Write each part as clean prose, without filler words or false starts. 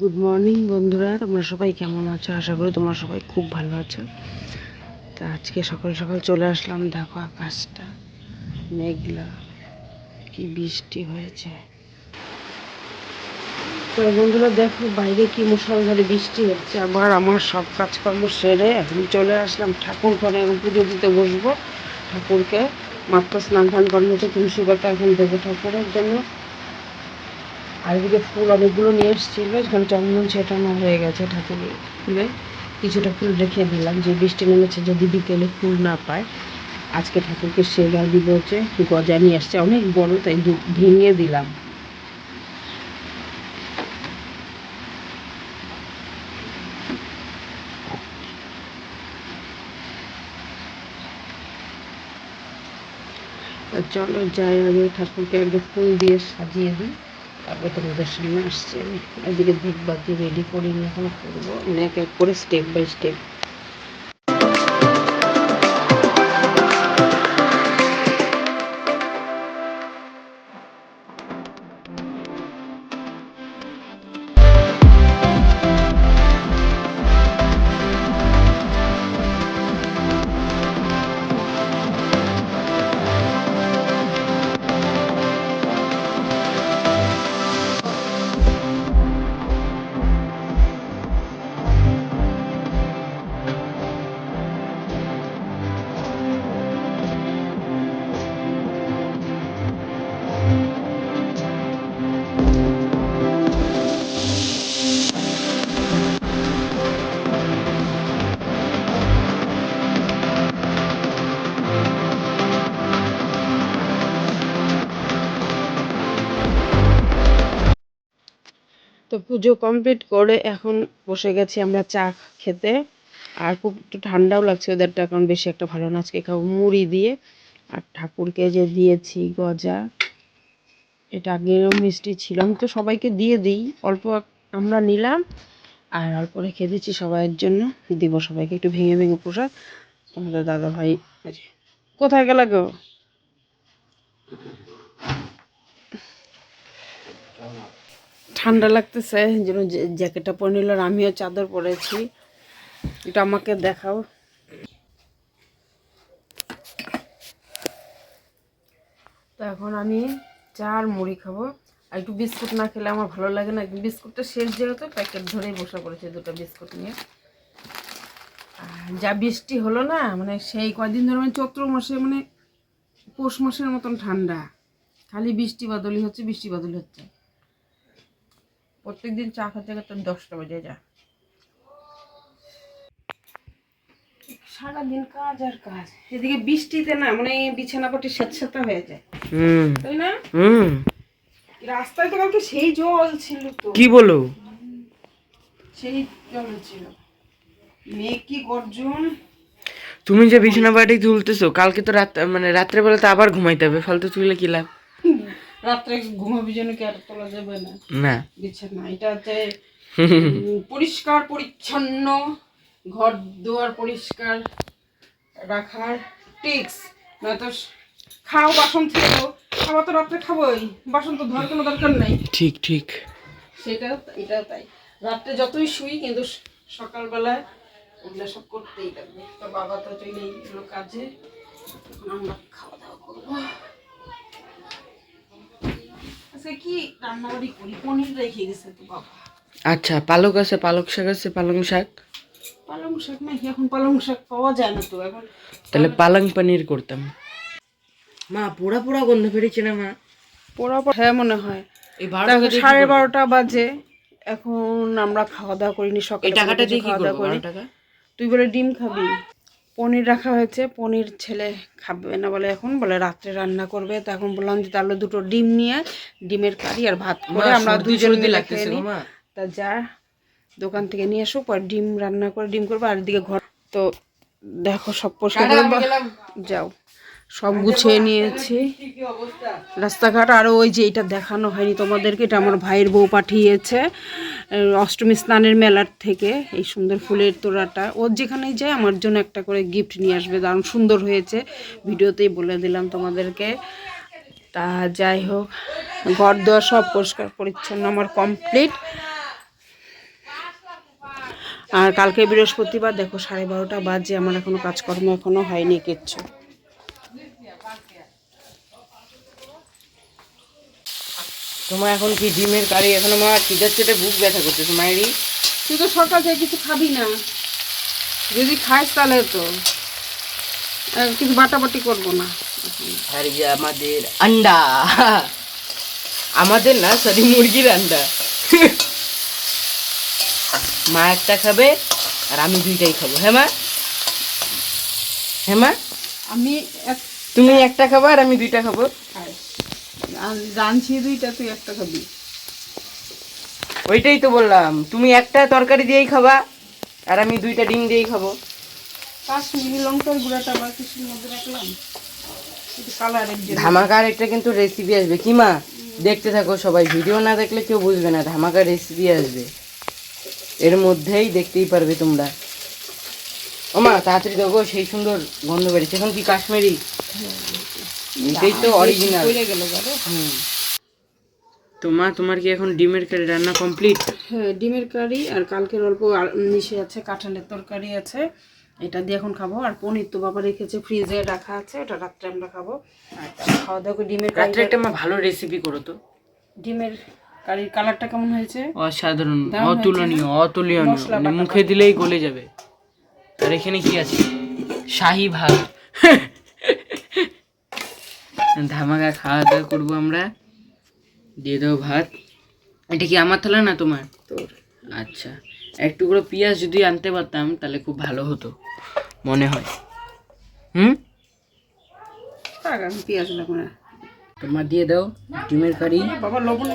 Good morning বন্ধুরা, তোমরা সবাই কেমন আছো? আশা করি তোমরা সবাই খুব ভালো আছো। তা আজকে সকাল সকাল চলে আসলাম। দেখো আকাশটা মেঘলা, কি বৃষ্টি হয়েছে। তো বন্ধুরা দেখো বাইরে কি মুষলধারে বৃষ্টি হচ্ছে। আবার আমার সব কাজকর্ম সেরে এখন চলে আসলাম ঠাকুর ঘরে, পুজো দিতে বসবো। ঠাকুরকে মাত্র স্নান টান করানো হচ্ছে, তুলসী পাতা এখন দেবো ঠাকুরের জন্য। আর এদিকে ফুল অনেকগুলো নিয়ে এসেছিল, এখানে চন্দন ছেটানো হয়ে গেছে ঠাকুরের ফুলে। কিছুটা ফুল রেখে দিলাম, যে বৃষ্টি নেমেছে যদি বিকেলে ফুল না পায়। আজকে ঠাকুরকে সেবা দিব হচ্ছে, গজা নিয়ে আসছে অনেক বড়, তাই ভেঙে দিলাম। চলো যাই, আগে ঠাকুরকে একটু ফুল দিয়ে সাজিয়ে দিই, তারপরে তোমাদের সামনে আসছে। আমি এদিকে ধূপবাতি রেডি করে নিয়ে এখন করবো, এক এক করে স্টেপ বাই স্টেপ। তো পুজো কমপ্লিট করে এখন বসে গেছি আমরা চা খেতে। আর খুব একটু ঠান্ডাও লাগছে, ওদেরটা এখন বেশি একটা ভালো না। আজকে খাবো মুড়ি দিয়ে। আর ঠাকুরকে যে দিয়েছি গজা, এটা আগেও মিষ্টি ছিল, আমি তো সবাইকে দিয়ে দিই অল্প, আমরা নিলাম আর অল্প রেখে দিচ্ছি সবাইয়ের জন্য। দিব সবাইকে একটু ভেঙে ভেঙে প্রসাদ। আমাদের দাদা ভাই কোথায় গেল গো? ঠান্ডা লাগতেছে, এই জন্য জ্যাকেটটা পরে নিল, আর আমিও চাদর পরেছি। এটা আমাকে দেখাও। তো এখন আমি চা আর মুড়ি খাবো। আর একটু বিস্কুট না খেলে আমার ভালো লাগে না। বিস্কুটটা শেষ যেহেতু প্যাকেট ধরেই বসে পড়েছে দুটো বিস্কুট নিয়ে। আর যা বৃষ্টি হলো না, মানে সেই কয়দিন ধরে, মানে চৈত্র মাসে, মানে পৌষ মাসের মতন ঠান্ডা। খালি বৃষ্টি বাদলি হচ্ছে, বৃষ্টি বাদলি হচ্ছে। প্রত্যেক দিন চা খেতে খেতে 10টা বেজে যায়। সারাদিন কাজ আর কাজ, এদিকে বৃষ্টিতে না মানে বিছানাপটি স্যাঁতস্যাঁতে হয়ে যায়, তাই না? রাস্তায় তো কালকে সেই জল ছিল, তো কি বলো, সেই জল ছিল। মেঘ কি গর্জন! তুমি যে বিছানা বাড়ি তুলতেছো, কালকে তো রাত, মানে রাত্রেবেলা তো আবার ঘুমাইতে হবে, ফালতু তুলে কি লাভ? রাত্রে ঘুমাবি জন্য কি আর তোলা যাবে না? না, বিছানা এটা হচ্ছে পরিষ্কার পরিচ্ছন্ন ঘর দুয়ার পরিষ্কার রাখার টিক্স। নয়তো খাও বাসন থেকে, খাওয়া তো রাত্রে খাবোই, বাসন তো ধোয়ার কোনো দরকার নাই। ঠিক ঠিক, সেটা এটাও তাই। রাত্রে যতই শুই কিন্তু সকালবেলায় ওগুলো সব করতেই লাগবে। তো বাবা তো চলেই গেল কাজে, আমরা খাওয়া দাওয়া করবো। আচ্ছা কি রান্নাবাড়ি করি, পনির রেখে গেছে তো বাবা। আচ্ছা, পালক আছে, পালক শাক আছে, পালং শাক। পালং শাক নাকি এখন পালং শাক পাওয়া যায় না তো এখন। তাহলে পালং পনির করতাম। মা পোড়া পোড়া গন্ধ বেরিয়েছে না মা? পোড়া পোড়া, হ্যাঁ মনে হয়। এই 12:30 বাজে এখন, আমরা খাওয়া দাওয়া করিনি। সকালে টাকাটা দিয়ে খাওয়া দাওয়া করি। তুই বলে ডিম খাবি? পনির রাখা হয়েছে, পনির ছেলে খাবে না বলে, এখন বলে রাত্রে রান্না করবে। তো এখন বললাম যে তাহলে দুটো ডিম নিয়ে ডিমের কারি আর ভাত করে আমরা দুজন মিলে খেয়ে নিই। তা যা দোকান থেকে নিয়ে আসো, পর ডিম রান্না করে ডিম করবো। আর দিকে ঘর তো দেখো সব পরিষ্কার যাও, সব গুছিয়ে নিয়েছি রাস্তাঘাট। আরও ওই যে এটা দেখানো হয়নি তোমাদেরকে, এটা আমার ভাইয়ের বউ পাঠিয়েছে অষ্টমী স্নানের মেলার থেকে। এই সুন্দর ফুলের তোড়াটা ওর যেখানেই যায় আমার জন্য একটা করে গিফট নিয়ে আসবে, দারুণ সুন্দর হয়েছে। ভিডিওতেই বলে দিলাম তোমাদেরকে। তা যাই হোক, ঘর দোয়ার সব পরিষ্কার পরিচ্ছন্ন আমার কমপ্লিট। আর কালকে বৃহস্পতিবার, দেখো 12:30 বাজে, আমার এখনো কাজকর্ম এখনো হয়নি কিচ্ছু। তোমার এখন কি ডিমের কারি? এখন আমার খিদার চেটে বুক ব্যথা করতেছে মায়েরই। তুই তো সকাল থেকে কিছু খাবি না, যদি খাস তাহলে তো কিছু বাটাবাটি করবো না। আর যে আমাদের আন্ডা, আমাদের না সরি মুরগির আন্ডা। মা একটা খাবে আর আমি 2টাই খাবো। হ্যাঁ মা, হ্যাঁ মা, আমি তুমি একটা খাবো আর আমি 2টা খাবো। রাঁধছি 2টা, তুই একটা খাবি। ওইটাই তো বললাম, তুমি একটা তরকারি দিয়েই খাবা আর আমি 2টা ডিম দিয়েই খাবো। কাশ্মীরি লঙ্কার গুঁড়াটা আবার কিছুর মধ্যে রাখলাম, কালারের জন্য। ধামাকার একটা কিন্তু রেসিপি আসবে কি মা, দেখতে থাকো সবাই, ভিডিও না দেখলে কেউ বুঝবে না। ধামাকার রেসিপি আসবে, এর মধ্যেই দেখতেই পারবে তোমরা। ও মা তাড়াতাড়ি দেখো, সেই সুন্দর গন্ধ বেরিয়েছে। এখন কি কাশ্মীরি? এটাই তো অরিজিনাল। তোমার কি এখন ডিমের কারি রান্না কমপ্লিট? হ্যাঁ, ডিমের কারি আর কালকের অল্প নিচে আছে কাঁঠালের তরকারি আছে, এটা দিয়ে এখন খাবো। আর পনির তো বাবা রেখেছে, ফ্রিজে রাখা আছে, ওটা রাত্রে আমরা খাবো। খাওয়া দাওয়া করে ডিমের কারি। রাত্রে একটা মা ভালো রেসিপি করো তো। ডিমের কারির কালারটা কেমন হয়েছে? অসাধারণ, অতুলনীয়, অতুলনীয়, মানে মুখে দিলেই গলে যাবে। আর এখানে কি আছে? শাহী ভাত। ধামাকা খাওয়া দাওয়া করবো আমরা। দিয়ে দাও ভাত। এটা কি আমার থালা না তোমার? তোর। আচ্ছা, একটু করে পেঁয়াজ যদি আনতে পারতাম তাহলে খুব ভালো হতো মনে হয়। আমি পেঁয়াজ লাগবো না। তোমার দিয়ে দাও ডিমের কারি। বাবা লবণ।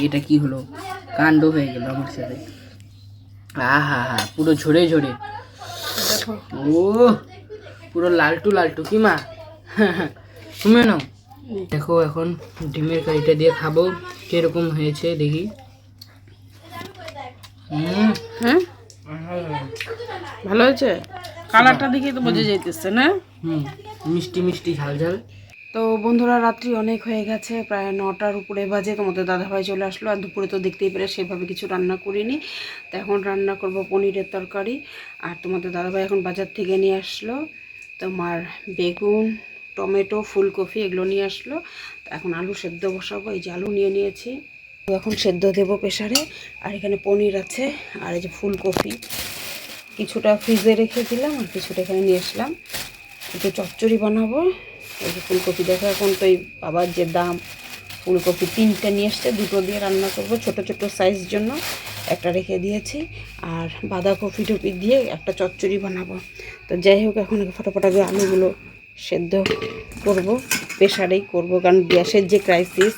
এটা কি হলো? কাণ্ড হয়ে গেল আমার সাথে। আহা হা, পুরো ঝরে ঝরে। দেখো, ও পুরো লালটু লালটু। কি মা, তুমি নাও। দেখো এখন ডিমের কারিটা দিয়ে খাবো কিরকম হয়েছে দেখি। হ্যাঁ ভালো হয়েছে, কালারটা দেখে তো বোঝা যাইতেছে না? মিষ্টি মিষ্টি ঝাল ঝাল। তো বন্ধুরা, রাত্রি অনেক হয়ে গেছে, প্রায় 9টার উপরে বাজে। তোমাদের দাদাভাই চলে আসলো, আর দুপুরে তো দেখতেই পেরে সেভাবে কিছু রান্না করিনি। তো এখন রান্না করব পনিরের তরকারি। আর তোমাদের দাদাভাই এখন বাজার থেকে নিয়ে আসলো তোমার বেগুন, টমেটো, ফুলকপি এগুলো নিয়ে আসলো। তো এখন আলু সেদ্ধ বসাবো। এই যে আলু নিয়ে নিয়েছি, তো এখন সেদ্ধ দেবো প্রেসারে। আর এখানে পনির আছে, আর এই যে ফুলকপি কিছুটা ফ্রিজে রেখে দিলাম, আর কিছুটা এখানে নিয়ে আসলাম। একটু চচ্চড়ি বানাবো। এই যে ফুলকপি দেখো, এখন তো এই বাবার যে দাম, ফুলকপি 3টে নিয়ে এসছে, 2টো দিয়ে রান্না করব, ছোট ছোট সাইজ জন্য একটা রেখে দিয়েছি। আর বাঁধাকপি টপি দিয়ে একটা চচ্চড়ি বানাবো। তো যাই হোক, এখন ফটাফট আগে আলুগুলো সেদ্ধ করব, প্রেশারেই করব, কারণ গ্যাসের যে ক্রাইসিস,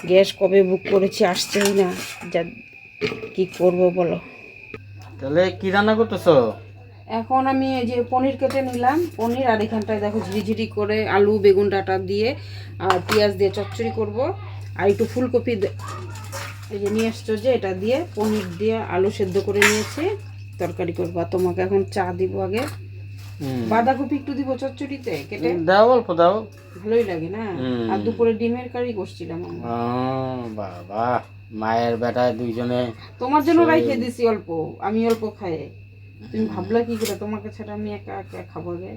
গ্যাস কবে বুক করেছি আসছেই না, যা কি করব বলো। তাহলে কি রান্না করতেছো এখন? আমি এই যে পনির কেটে নিলাম, পনির, আর এখানটায় দেখো ঝিরিঝিরি করে আলু বেগুন ডাঁটা দিয়ে আর পেঁয়াজ দিয়ে চচ্চড়ি করব। আর একটু ফুলকপি এই যে নিয়ে আসছো, যে এটা দিয়ে পনির দিয়ে আলু সেদ্ধ করে নিয়েছি, তরকারি করবো। আর তোমাকে এখন চা দিব আগে। বাঁধাকপি একটু দিব চচ্চড়িতে কেটে দাও, অল্প দাও, ভালোই লাগে না? আর দুপুরে ডিমের কারি করছিলাম আমরা। বাবা, মায়ের বেটা দুইজনে। তোমার জন্য রাইখে দিছি অল্প, আমি অল্প খাই। তুমি ভাবলা কি করে তোমাকে ছাড়া আমি একা একা খাবো রে?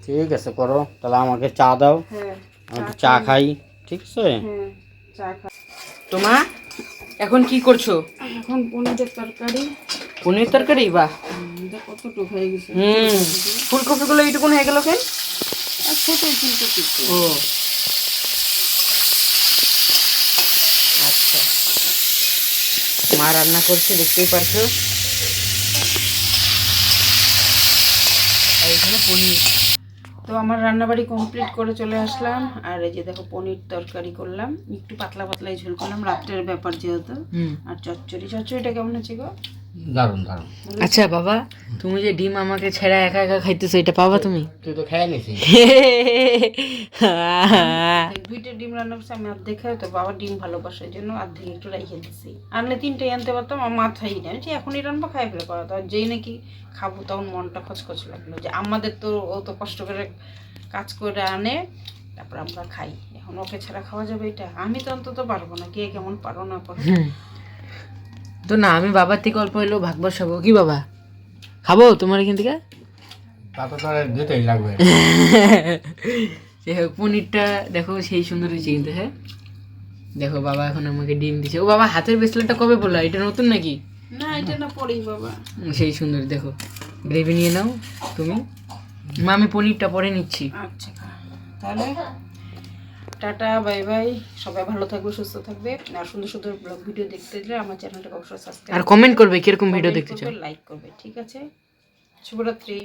ঠিক আছে করো, তাহলে আমাকে চা দাও। হ্যাঁ, আমি চা খাই, ঠিক আছে? হ্যাঁ চা খা। তোমা এখন কি করছো? এখন পনিরের তরকারি। পনির তরকারি? বাহ, কতটুকু হয়ে গেছে। ফুলকপিগুলো এইটুকুন হয়ে গেল কেন? ছোট ফুলকপি। ও আচ্ছা, মা রান্না করছে দেখতেই পারছো। আর এখানে পনির। তো আমার রান্নাবাড়ি কমপ্লিট করে চলে আসলাম। আর এই যে দেখো পনির তরকারি করলাম, একটু পাতলা পাতলাই ঝোল করলাম, রাত্রের ব্যাপার যেহেতু। আর চচ্চড়িটা কেমন আছে গো? দারুন দারুন। আচ্ছা বাবা, তুমি যে ডিম আমাকে ছেড়ে একা একা খাইতেছো, এটা পাবা তুমি? তুই তো খেয়ে নিছিস। 2টা ডিম রান্না করছি আমি, অর্ধেক খাই, তো বাবা ডিম ভালোবাসে, এই জন্য অর্ধেক একটু রেখে দিচ্ছি। আনলে 3টাই আনতে পারতাম, আমার মাথায় নেই যে এখনই রান্না খাই ফেলে পাওয়া। তো যেই নাকি খাবো তখন মনটা খচখচ লাগলো যে আমাদের তো ও তো কষ্ট করে কাজ করে আনে, তারপর আমরা খাই। এখন ওকে ছাড়া খাওয়া যাবে এটা? আমি তো অন্তত পারবো না, কে কেমন পারো না পারো। তো না, আমি বাবার থেকে অল্প হইলেও ভাগ বসাবো। কি বাবা, খাবো তোমার এখান থেকে? তাতে তো দিতেই লাগবে। যাই হোক, পনিরটা দেখো সেই সুন্দর হয়েছে কিন্তু। হ্যাঁ দেখো, বাবা এখন আমাকে ডিম দিছে। ও বাবা, হাতের ব্রেসলেটটা কবে বললা? এটা নতুন নাকি? না এটা না পরেই বাবা। সেই সুন্দর। দেখো, গ্রেভি নিয়ে নাও তুমি। মা, আমি পনিরটা পরে নিচ্ছি। আচ্ছা তাহলে টাটা, বাই বাই। সবাই ভালো থাকবে, সুস্থ থাকবে। আর সুন্দর সুন্দর ব্লগ ভিডিও দেখতে দিলে আমার চ্যানেলটাকে অবশ্যই সাবস্ক্রাইব আর কমেন্ট করবে কিরকম ভিডিও দেখতে চাও। লাইক করবে, ঠিক আছে? শুভরাত্রি।